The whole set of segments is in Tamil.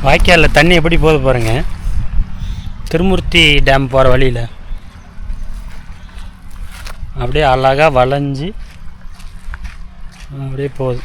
வாய்க்காலில் தண்ணி எப்படி போகுது பாருங்கள். திருமூர்த்தி டேம் போகிற வழியில் அப்படியே அழகாக வளைஞ்சி அப்படியே போகுது.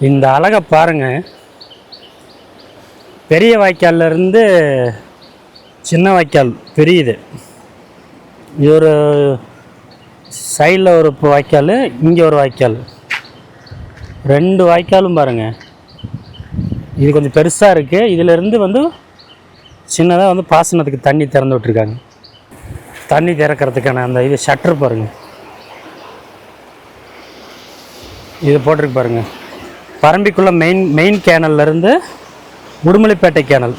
இந்த அழகை பாருங்கள். பெரிய வாய்க்காலிருந்து சின்ன வாய்க்கால் பெரியது. இது ஒரு சைடில் ஒரு வாய்க்கால், இங்கே ஒரு வாய்க்கால், 2 வாய்க்காலும் பாருங்கள். இது கொஞ்சம் பெருசாக இருக்குது. இதிலேருந்து சின்னதாக பாசனத்துக்கு தண்ணி திறந்து விட்ருக்காங்க. தண்ணி திறக்கிறதுக்கான அந்த இது ஷட்டர் பாருங்கள், இது போட்டிருக்கு பாருங்கள். பரம்பிக்குள்ள மெயின் கேனல்லேருந்து உடுமலைப்பேட்டை கேனல்.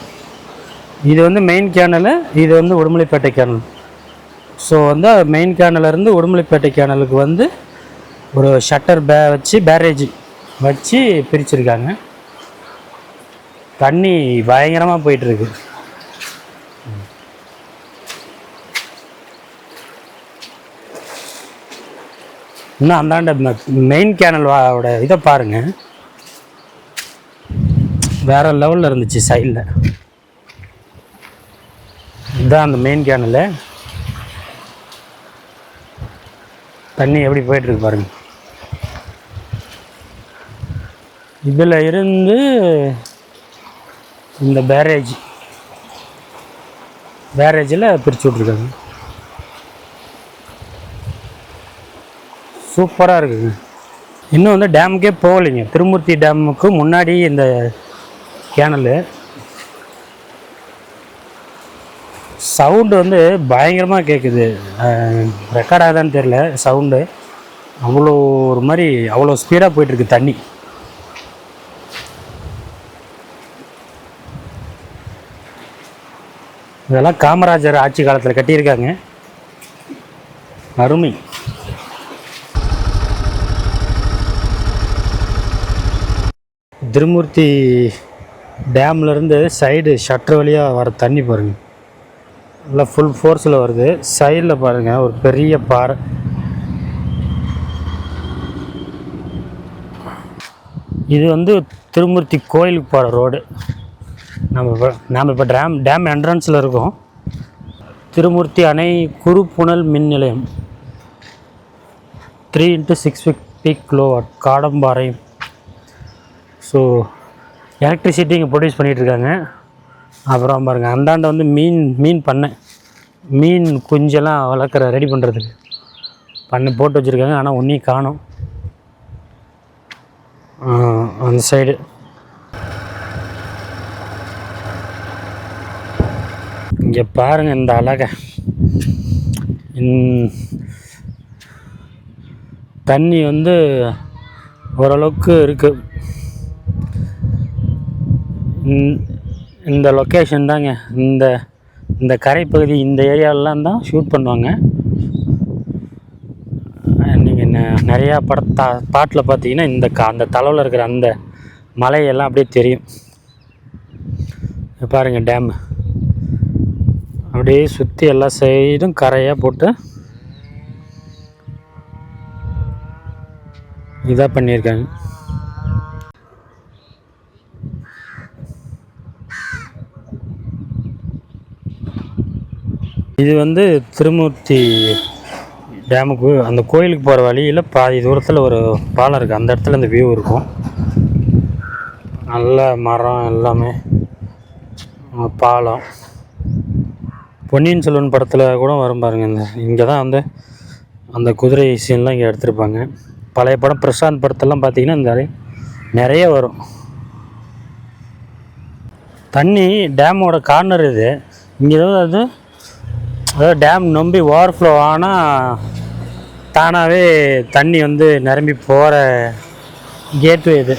இது மெயின் கேனலு, இது உடுமலைப்பேட்டை கேனல். ஸோ மெயின் கேனலேருந்து உடுமலைப்பேட்டை கேனலுக்கு ஒரு ஷட்டர் வச்சு பேரேஜ் வச்சு பிரிச்சுருக்காங்க. தண்ணி பயங்கரமாக போயிட்டுருக்கு. இன்னும் அந்தாண்ட மெயின் கேனலோட இதை பாருங்கள், வேறு லெவலில் இருந்துச்சு. சைடில் இதுதான் அந்த மெயின் கேனலு. தண்ணி எப்படி போயிட்டுருக்கு பாருங்கள். இதில் இருந்து இந்த பேரேஜில் பிரித்து விட்ருக்காங்க. சூப்பராக இருக்குங்க. இன்னும் டேமுக்கே போகலைங்க. திருமூர்த்தி டேமுக்கு முன்னாடி இந்த கேனலு. சவுண்டு பயங்கரமாக கேட்குது. ரெக்கார்ட் ஆகுதான்னு தெரியல சவுண்டு. அவ்வளோ ஒரு மாதிரி அவ்வளோ ஸ்பீடாக போயிட்டுருக்கு தண்ணி. இதெல்லாம் காமராஜர் ஆட்சி காலத்தில் கட்டியிருக்காங்க. அருமை. திருமூர்த்தி டேம்லேருந்து சைடு ஷட்டர் வழியாக வர தண்ணி பாருங்கள், நல்லா ஃபுல் ஃபோர்ஸில் வருது. சைடில் பாருங்கள் ஒரு பெரிய பாறை. இது திருமூர்த்தி கோயிலுக்கு போகிற ரோடு. நம்ம இப்போ டேம் என்ட்ரன்ஸில் இருக்கோம். திருமூர்த்தி அணை குறுப்புணல் மின் நிலையம் 3x650 kilowatt Kadamparai. So electricity இங்கே ப்ரொடியூஸ் பண்ணிகிட்ருக்காங்க. அப்புறம் பாருங்கள் அந்தாண்ட மீன் பண்ணை, மீன் குஞ்செல்லாம் வளர்க்குற ரெடி பண்ணுறதுக்கு பண்ணை போட்டு வச்சுருக்காங்க. ஆனால் ஒன்றையும் காணும். அந்த சைடு இங்கே பாருங்கள் இந்த அழகை. தண்ணி ஓரளவுக்கு இருக்குது. இந்த லொக்கேஷன் தாங்க, இந்த கரைப்பகுதி, இந்த ஏரியாலெலாம் தான் ஷூட் பண்ணுவாங்க. நீங்கள் நிறையா பாட்டில் பார்த்தீங்கன்னா அந்த தளவில் இருக்கிற அந்த மலையெல்லாம் அப்படியே தெரியும். பாருங்கள் டேமு அப்படியே சுற்றி எல்லா சைடும் கரையாக போட்டு இதாக பண்ணியிருக்காங்க. இது திருமூர்த்தி டேமுக்கு அந்த கோயிலுக்கு போகிற வழியில் பாதி தூரத்தில் ஒரு பாலம் இருக்குது. அந்த இடத்துல இந்த வியூ இருக்கும். நல்ல மரம் எல்லாமே, பாலம். பொன்னியின் செல்வன் படத்தில் கூட வரும் பாருங்கள். இங்கே தான் அந்த குதிரை சீன்லாம் இங்கே எடுத்திருப்பாங்க. பழைய படம் பிரசாந்த் படத்தெல்லாம் பார்த்திங்கன்னா இந்த நிறைய வரும். தண்ணி டேமோட கார்னர் இது. இங்கே அதாவது டேம் நம்பி ஓவர்ஃப்ளோ ஆனால் தானாகவே தண்ணி நிரம்பி போகிற கேட்வே இது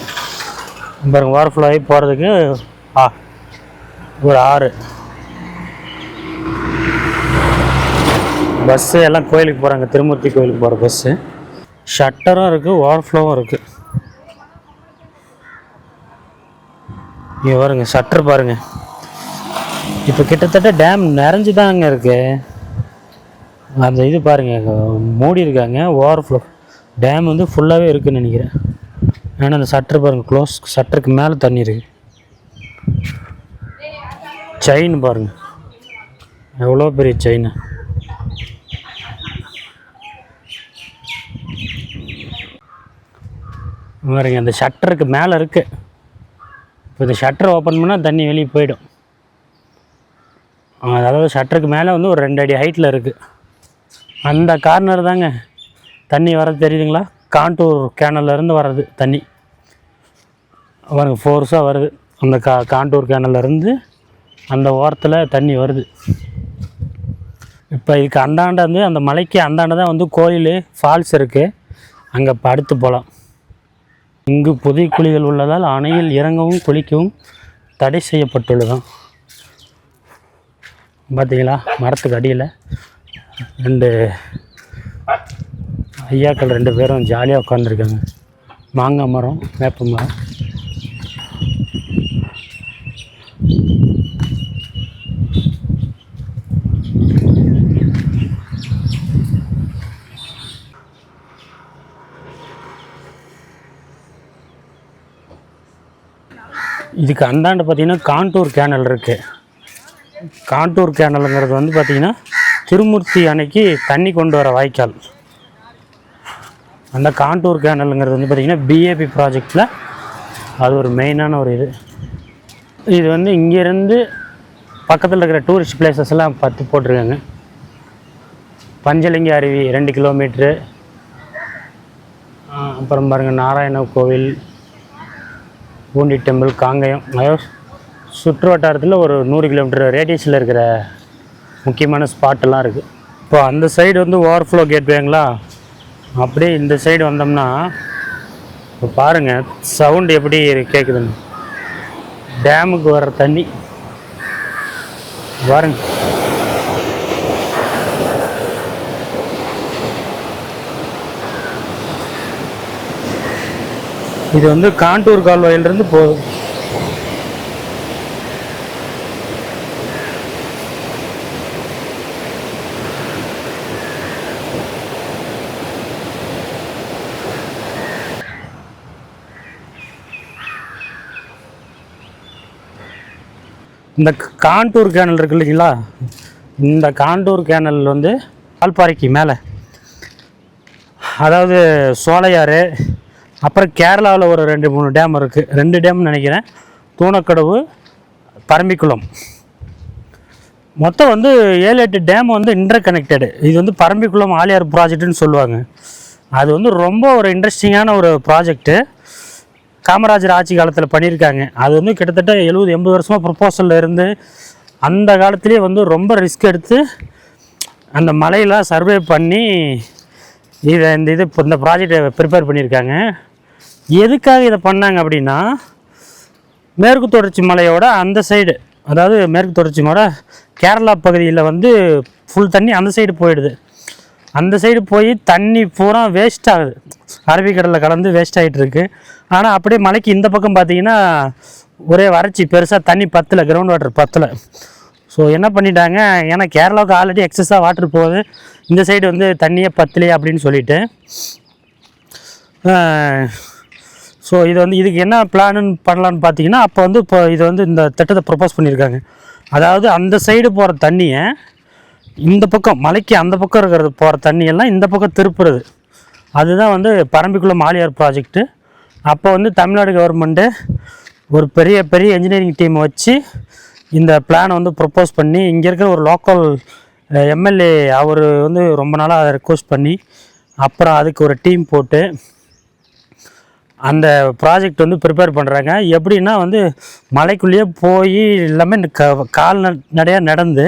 பாருங்கள். ஓவர்ஃப்ளோ ஆகி போகிறதுக்கு ஒரு ஆறு. பஸ்ஸு எல்லாம் கோயிலுக்கு போகிறாங்க, திருமூர்த்தி கோயிலுக்கு போகிற பஸ்ஸு. ஷட்டரும் இருக்குது, ஓவர்ஃப்ளோவும் இருக்குது. இங்கே பாருங்க ஷட்டர் பாருங்கள். இப்போ கிட்டத்தட்ட டேம் நிறைஞ்சு தாங்க இருக்குது. அந்த இது பாருங்கள் மூடி இருக்காங்க, ஓவர்ஃப்ளோ. டேம் வந்து ஃபுல்லாகவே இருக்குதுன்னு நினைக்கிறேன். ஏன்னா அந்த ஷட்டர் பாருங்கள் க்ளோஸ், ஷட்டருக்கு மேலே தண்ணி இருக்குது. செயின் பாருங்கள் எவ்வளோ பெரிய செயின். பாருங்க அந்த ஷட்டருக்கு மேலே இருக்குது. இப்போ இந்த ஷட்டரை ஓப்பன் பண்ணால் தண்ணி வெளியே போயிடும். அதாவது ஷட்டருக்கு மேலே வந்து ஒரு 2 அடி ஹைட்டில் இருக்குது. அந்த கார்னர் தாங்க தண்ணி வர்றது தெரியுதுங்களா? காண்டூர் கேனல்லேருந்து வர்றது தண்ணி பாருங்க, ஃபோர்ஸாக வருது. அந்த காண்டூர் கேனல்லேருந்து அந்த ஓரத்தில் தண்ணி வருது. இப்போ இதுக்கு அந்தாண்ட வந்து அந்த மலைக்கு அந்தாண்ட தான் வந்து கோயில் ஃபால்ஸ் இருக்குது. அங்கே படுத்து போகலாம். இங்கு புதை குழிகள் உள்ளதால் அணையில் இறங்கவும் குளிக்கவும் தடை செய்யப்பட்டுள்ளதாம். பார்த்தீங்களா? மரத்துக்கு அடியில் 2 ஐயாக்கள் 2 பேரும் ஜாலியாக உட்காந்துருக்காங்க. மாங்காய் மரம், வேப்ப மரம். இதுக்கு அந்தாண்டு பார்த்திங்கன்னா காண்டூர் கேனல் இருக்குது. காண்டூர் கேனலுங்கிறது வந்து பார்த்திங்கன்னா திருமூர்த்தி அணைக்கு தண்ணி கொண்டு வர வாய்க்கால். அந்த காண்டூர் கேனலுங்கிறது வந்து பார்த்திங்கன்னா பிஏபி ப்ராஜெக்டில் அது ஒரு மெயினான ஒரு இது வந்து இங்கேருந்து பக்கத்தில் இருக்கிற டூரிஸ்ட் பிளேசஸ் எல்லாம் போட்டிருக்காங்க. பஞ்சலிங்க அருவி 2 கிலோமீட்ரு. அப்புறம் பாருங்கள் நாராயண கோவில், பூண்டி டெம்பிள், காங்கயம். அதாவது சுற்று வட்டாரத்தில் ஒரு 100 கிலோமீட்டர் ரேடியஸில் இருக்கிற முக்கியமான ஸ்பாட்டெல்லாம் இருக்குது. இப்போ அந்த சைடு வந்து ஓவர்ஃப்ளோ கேட்வேங்களா, அப்படியே இந்த சைடு வந்தோம்னா இப்போ பாருங்கள் சவுண்டு எப்படி கேட்குதுன்னு. டேமுக்கு வர்ற தண்ணி பாருங்க. இது வந்து காண்டூர் கால்வாயிலிருந்து போகுது. இந்த காண்டூர் கேனல் இருக்கு இல்லைங்களா, இந்த காண்டூர் கேனல் வந்து வால்பாறைக்கு மேலே, அதாவது சோலையாறு, அப்புறம் கேரளாவில் ஒரு 2-3 டேம் இருக்குது. 2 டேம்னு நினைக்கிறேன். தூணக்கடவு, பரம்பிக்குளம். மொத்தம் வந்து 7-8 டேம் வந்து இன்டர் கனெக்டடு. இது வந்து பரம்பிக்குளம் ஆலியார் ப்ராஜெக்ட்டுன்னு சொல்லுவாங்க. அது வந்து ரொம்ப ஒரு இன்ட்ரெஸ்டிங்கான ஒரு ப்ராஜெக்ட்டு. காமராஜர் ஆட்சி காலத்தில் பண்ணியிருக்காங்க. அது வந்து கிட்டத்தட்ட 70-80 வருஷமாக ப்ரொப்போசலில் இருந்து அந்த காலத்துலேயே வந்து ரொம்ப ரிஸ்க் எடுத்து அந்த மலையெல்லாம் சர்வே பண்ணி இந்த ப்ராஜெக்டை ப்ரிப்பேர் பண்ணியிருக்காங்க. எதுக்காக இதை பண்ணாங்க அப்படின்னா, மேற்கு தொடர்ச்சி மலையோட அந்த சைடு, அதாவது மேற்கு தொடர்ச்சி மலை கேரளா பகுதியில் வந்து ஃபுல் தண்ணி அந்த சைடு போயிடுது. அந்த சைடு போய் தண்ணி பூரா வேஸ்ட் ஆகுது, அரபிக்கடலில் கலந்து வேஸ்ட் ஆகிட்டுருக்கு. ஆனால் அப்படியே மலைக்கு இந்த பக்கம் பார்த்திங்கன்னா ஒரே வறட்சி, பெருசாக தண்ணி பத்தலை, கிரவுண்ட் வாட்டர் பத்தலை. ஸோ என்ன பண்ணிட்டாங்க, ஏன்னா கேரளாவுக்கு ஆல்ரெடி எக்ஸஸாக வாட்டர் போகுது, இந்த சைடு வந்து தண்ணியே பத்தலையே அப்படின்னு சொல்லிட்டு, ஸோ இது வந்து இதுக்கு என்ன பிளான்னு பண்ணலான்னு பார்த்தீங்கன்னா, அப்போ வந்து இப்போ இது வந்து இந்த திட்டத்தை ப்ரப்போஸ் பண்ணியிருக்காங்க. அதாவது அந்த சைடு போகிற தண்ணியை இந்த பக்கம் மலைக்கு அந்த பக்கம் இருக்கிறது போகிற தண்ணியெல்லாம் இந்த பக்கம் திருப்புறது. அதுதான் வந்து பரம்பிக்குளம் ஆலியார் ப்ராஜெக்ட்டு. அப்போ வந்து தமிழ்நாடு கவர்மெண்ட்டு ஒரு பெரிய பெரிய இன்ஜினியரிங் டீமை வச்சு இந்த பிளானை வந்து ப்ரப்போஸ் பண்ணி, இங்கே இருக்கிற ஒரு லோக்கல் எம்எல்ஏ அவர் வந்து ரொம்ப நாளாக அதை ரெக்வஸ்ட் பண்ணி, அப்புறம் அதுக்கு ஒரு டீம் போட்டு அந்த ப்ராஜெக்ட் வந்து ப்ரிப்பேர் பண்ணுறாங்க. எப்படின்னா வந்து மலைக்குள்ளேயே போய் எல்லாமே கால்நடையாக நடந்து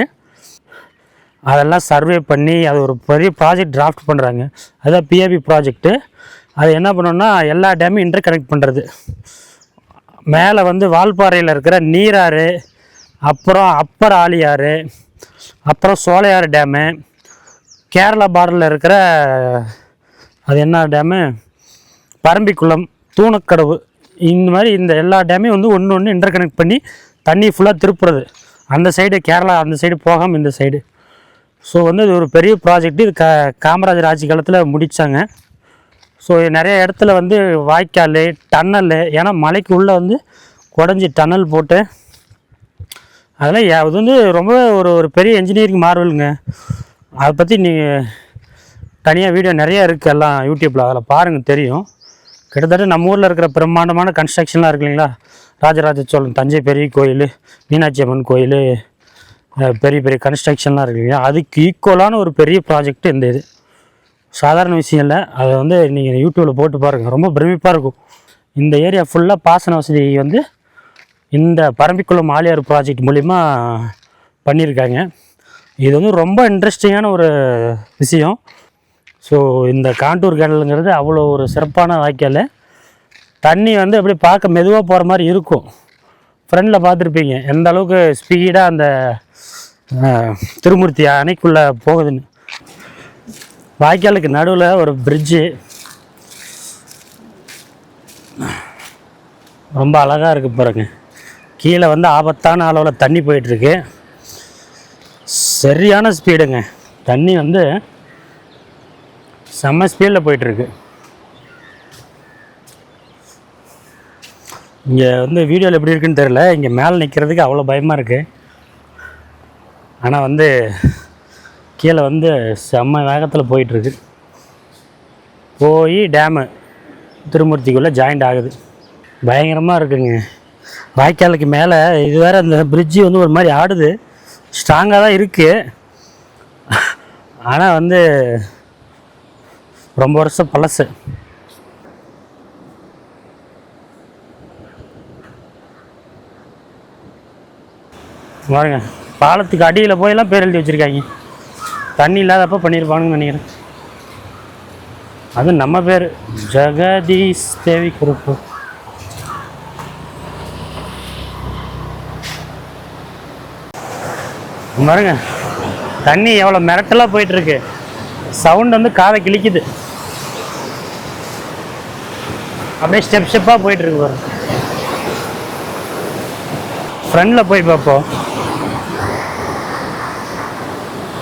அதெல்லாம் சர்வே பண்ணி அது ஒரு பெரிய ப்ராஜெக்ட் டிராஃப்ட் பண்ணுறாங்க. அதுதான் பிஏபி ப்ராஜெக்ட்டு. அது என்ன பண்ணோன்னா எல்லா டேமையும் இன்டர் கனெக்ட் பண்ணுறது. மேலே வந்து வால்பாறையில் இருக்கிற நீராறு, அப்புறம் அப்பர் ஆலியாறு, அப்புறம் சோலையாறு டேமு, கேரளா பார்டரில் இருக்கிற அது என்ன டேமு பரம்பிக்குளம், தூணக்கடவு, இந்த மாதிரி இந்த எல்லா டேமையும் வந்து ஒன்று ஒன்று இன்டர் கனெக்ட் பண்ணி தண்ணி ஃபுல்லாக திருப்புறது. அந்த சைடு கேரளா, அந்த சைடு போகாமல் இந்த சைடு. ஸோ வந்து இது ஒரு பெரிய ப்ராஜெக்ட். இது காமராஜர் ஆட்சி காலத்தில் முடித்தாங்க. ஸோ நிறைய இடத்துல வந்து வாய்க்கால், டன்னல், ஏன்னா மலைக்கு உள்ளே வந்து குடஞ்சி டன்னல் போட்டு அதெல்லாம் இது வந்து ரொம்ப ஒரு பெரிய இன்ஜினியரிங் மார்வலுங்க. அதை பற்றி நீங்கள் தனியாக வீடியோ நிறையா இருக்குது எல்லாம் யூடியூப்பில், அதில் பாருங்கள் தெரியும். கிட்டத்தட்ட நம்ம ஊரில் இருக்கிற பிரம்மாண்டமான கன்ஸ்ட்ரக்ஷன்லாம் இருக்கு இல்லைங்களா, ராஜராஜ சோழன் தஞ்சை பெரிய கோயில், மீனாட்சி அம்மன் கோயில், பெரிய பெரிய கன்ஸ்ட்ரக்ஷன்லாம் இருக்கு இல்லையா, அதுக்கு ஈக்குவலான ஒரு பெரிய ப்ராஜெக்ட் இந்த இது. சாதாரண விஷயம் இல்லை. அதை வந்து நீங்கள் யூடியூப்பில் போட்டு பாருங்கள், ரொம்ப பிரமிப்பாக இருக்கும். இந்த ஏரியா ஃபுல்லாக பாசன வசதி வந்து இந்த பரம்பிக்குளம் ஆலியார் ப்ராஜெக்ட் மூலிமா பண்ணியிருக்காங்க. இது வந்து ரொம்ப இன்ட்ரெஸ்டிங்கான ஒரு விஷயம். ஸோ இந்த காண்டூர் கேனலுங்கிறது அவ்வளோ ஒரு சிறப்பான வாய்க்கால். தண்ணி வந்து அப்படியே பார்க்க மெதுவாக போகிற மாதிரி இருக்கும். ஃப்ரெண்டில் பார்த்துருப்பீங்க எந்த அளவுக்கு ஸ்பீடாக அந்த திருமூர்த்தி அணைக்குள்ளே போகுதுன்னு. வாய்க்காலுக்கு நடுவில் ஒரு பிரிட்ஜு ரொம்ப அழகாக இருக்குது பாருங்க. கீழே வந்து ஆபத்தான அளவில் தண்ணி போயிட்டுருக்கு. சரியான ஸ்பீடுங்க, தண்ணி வந்து செம்ம ஸ்பீடில் போயிட்டுருக்கு. இங்கே வந்து வீடியோவில் எப்படி இருக்குன்னு தெரில, இங்கே மேலே நிற்கிறதுக்கு அவ்வளோ பயமாக இருக்குது. ஆனால் வந்து கீழே வந்து செம்ம வேகத்தில் போயிட்டுருக்கு. போய் டேமு திருமூர்த்திக்குள்ளே ஜாயிண்ட் ஆகுது. பயங்கரமாக இருக்குங்க. வாய்க்காலுக்கு மேலே இது வேறு அந்த பிரிட்ஜு வந்து ஒரு மாதிரி ஆடுது. ஸ்ட்ராங்காக தான் இருக்குது, ஆனால் வந்து ரொம்ப வருஷம் பழசு. பாருங்க, பாலத்துக்கு அடியில் போயெல்லாம் பேர் எழுதி வச்சுருக்காங்க. தண்ணி இல்லாதப்போ பண்ணியிருப்பானுன்னு நினைக்கிறேன். அது நம்ம பேர் ஜெகதீஷ் தேவி குரூப்பு. பாருங்க தண்ணி எவ்வளோ மிரட்டலாக போயிட்டுருக்கு. சவுண்ட் வந்து காதை கிழிக்குது. அப்படியே ஸ்டெப் ஸ்டெப்பாக போயிட்டுருக்கு பாருங்க. ஃப்ரண்டில் போய் பார்ப்போம்.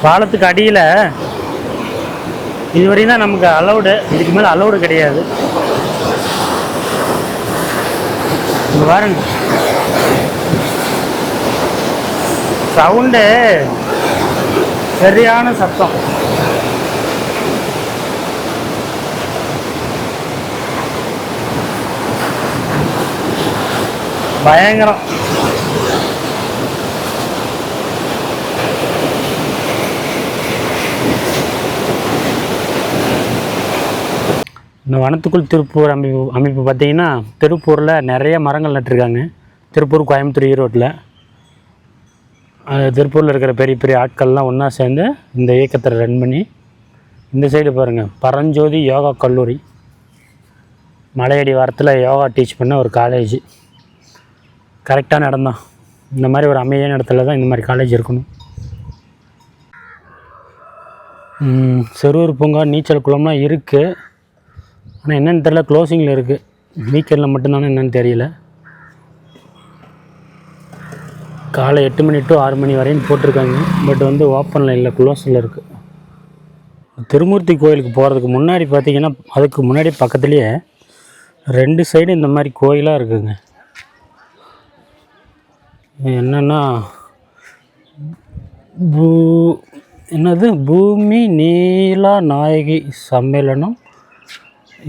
பாலத்துக்கு அடியில் இதுவரையும் தான் நமக்கு அலௌடு, இதுக்கு மேலே அலௌடு கிடையாது. இங்கே பாருங்க சவுண்டு, சரியான சத்தம். பயங்கரம். இந்த வனத்துக்குள் திருப்பூர் அமைப்பு பார்த்திங்கன்னா, திருப்பூரில் நிறைய மரங்கள் நட்டுருக்காங்க. திருப்பூர், கோயம்புத்தூர், ஈரோட்டில். திருப்பூரில் இருக்கிற பெரிய பெரிய ஆட்கள்லாம் ஒன்றா சேர்ந்து இந்த இயக்கத்தை ரன் பண்ணி. இந்த சைடு பாருங்கள், பரஞ்சோதி யோகா கல்லூரி. மலையடி வாரத்தில் யோகா டீச் பண்ண ஒரு காலேஜ். கரெக்டான இடம் தான். இந்த மாதிரி ஒரு அமைதியான இடத்துல தான் இந்த மாதிரி காலேஜ் இருக்கணும். சிறுவர் பூங்கா, நீச்சல் குளம்லாம் இருக்குது. ஆனால் என்னென்னு தெரியல, க்ளோசிங்கில் இருக்குது. வீக்கெண்டில் மட்டும்தானே என்னென்னு தெரியல. காலை 8 மணி டு 6 மணி வரையும் போட்டிருக்காங்க. பட் வந்து ஓப்பனில் இல்லை, க்ளோஸில் இருக்குது. திருமூர்த்தி கோயிலுக்கு போகிறதுக்கு முன்னாடி பார்த்திங்கன்னா, அதுக்கு முன்னாடி பக்கத்துலேயே 2 சைடு இந்த மாதிரி கோயிலாக இருக்குதுங்க. என்னென்னா என்னது பூமி நீலா நாயகி சம்மேளனம்.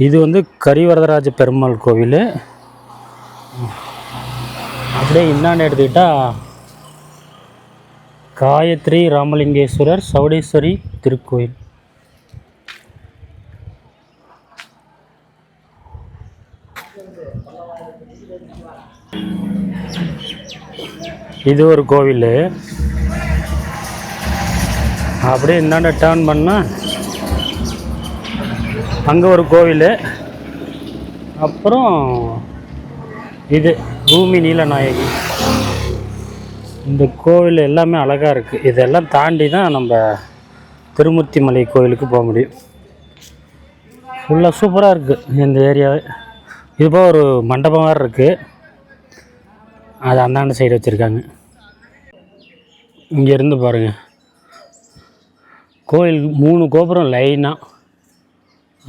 இது வந்து கரிவரதராஜ பெருமாள் கோவில். அப்படியே இன்னாண்டு எடுத்துக்கிட்டால் காயத்ரி ராமலிங்கேஸ்வரர் சௌடேஸ்வரி திருக்கோயில். இது ஒரு கோவில். அப்படியே இந்தாண்ட டர்ன் பண்ணால் அங்கே ஒரு கோவில். அப்புறம் இது பூமி நீலநாயகி. இந்த கோவில் எல்லாமே அழகாக இருக்குது. இதெல்லாம் தாண்டி தான் நம்ம திருமூர்த்தி மலை கோவிலுக்கு போக முடியும். ஃபுல்லாக சூப்பராக இருக்குது இந்த ஏரியாவே. இது போக ஒரு மண்டபம் மாதிரி இருக்குது, அது அந்தாண்ட சைடு வச்சுருக்காங்க. இங்கேருந்து பாருங்கள் கோயில் 3 கோபுரம் லைனாக,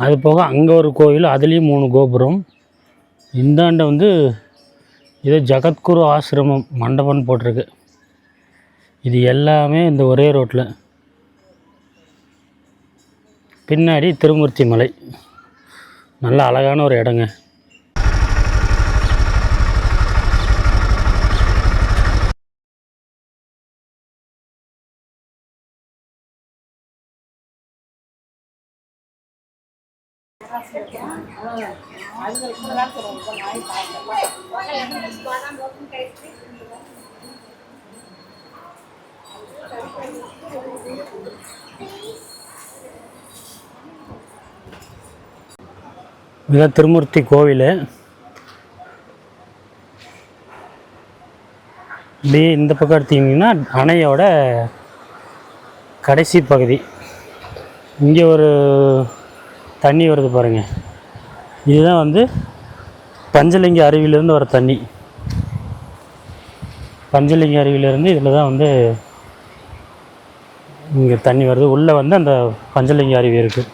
அது போக அங்கே ஒரு கோயில் அதுலேயும் 3 கோபுரம். இந்தாண்ட வந்து இது ஜகத்குரு ஆசிரமம் மண்டபம்னு போட்டிருக்கு. இது எல்லாமே இந்த ஒரே ரோட்டில். பின்னாடி திருமூர்த்தி மலை, நல்ல அழகான ஒரு இடங்க. இதுதான் திருமூர்த்தி கோவில். இப்படியே இந்த பக்கம் எடுத்தீங்கன்னா அணையோட கடைசி பகுதி. இங்கே ஒரு தண்ணி வருது பாருங்கள், இதுதான் வந்து பஞ்சலிங்க அருவியிலேருந்து வர தண்ணி. பஞ்சலிங்க அருவியிலேருந்து இதில் தான் வந்து இங்கே தண்ணி வருது. உள்ளே வந்து அந்த பஞ்சலிங்க அருவி இருக்குது.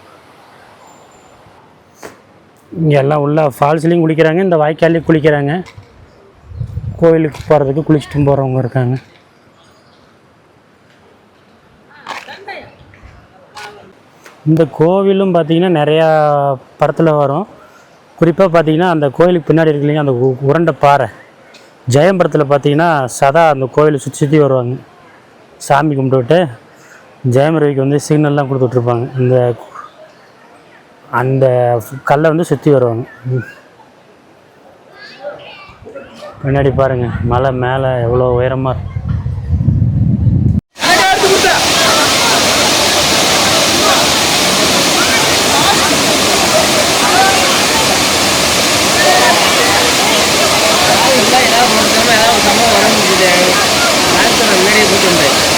இங்கே எல்லாம் உள்ள ஃபால்ஸ்லேயும் குளிக்கிறாங்க, இந்த வாய்க்கால்லையும் குளிக்கிறாங்க. கோயிலுக்கு போகிறதுக்கு குளிச்சுட்டு போகிறவங்க இருக்காங்க. இந்த கோவிலும் பார்த்திங்கன்னா நிறையா படத்தில் வரும். குறிப்பாக பார்த்திங்கன்னா அந்த கோயிலுக்கு பின்னாடி இருக்கு இல்லைங்க, அந்த உருண்டை பாறை, ஜெயம் படத்தில் பார்த்திங்கன்னா சதா அந்த கோயிலை சுற்றி வருவாங்க. சாமி கும்பிட்டுவிட்டு ஜெயம் ரவிக்கு வந்து சிக்னல்லாம் கொடுத்துட்ருப்பாங்க. அந்த கல்லை வந்து சுற்றி வருவாங்க. பின்னாடி பாருங்கள் மலை மேலே எவ்வளோ உயரமாக இருக்கு. ஏதாவது சம்பவம் வர முடியுது. வீடியோ போட்டு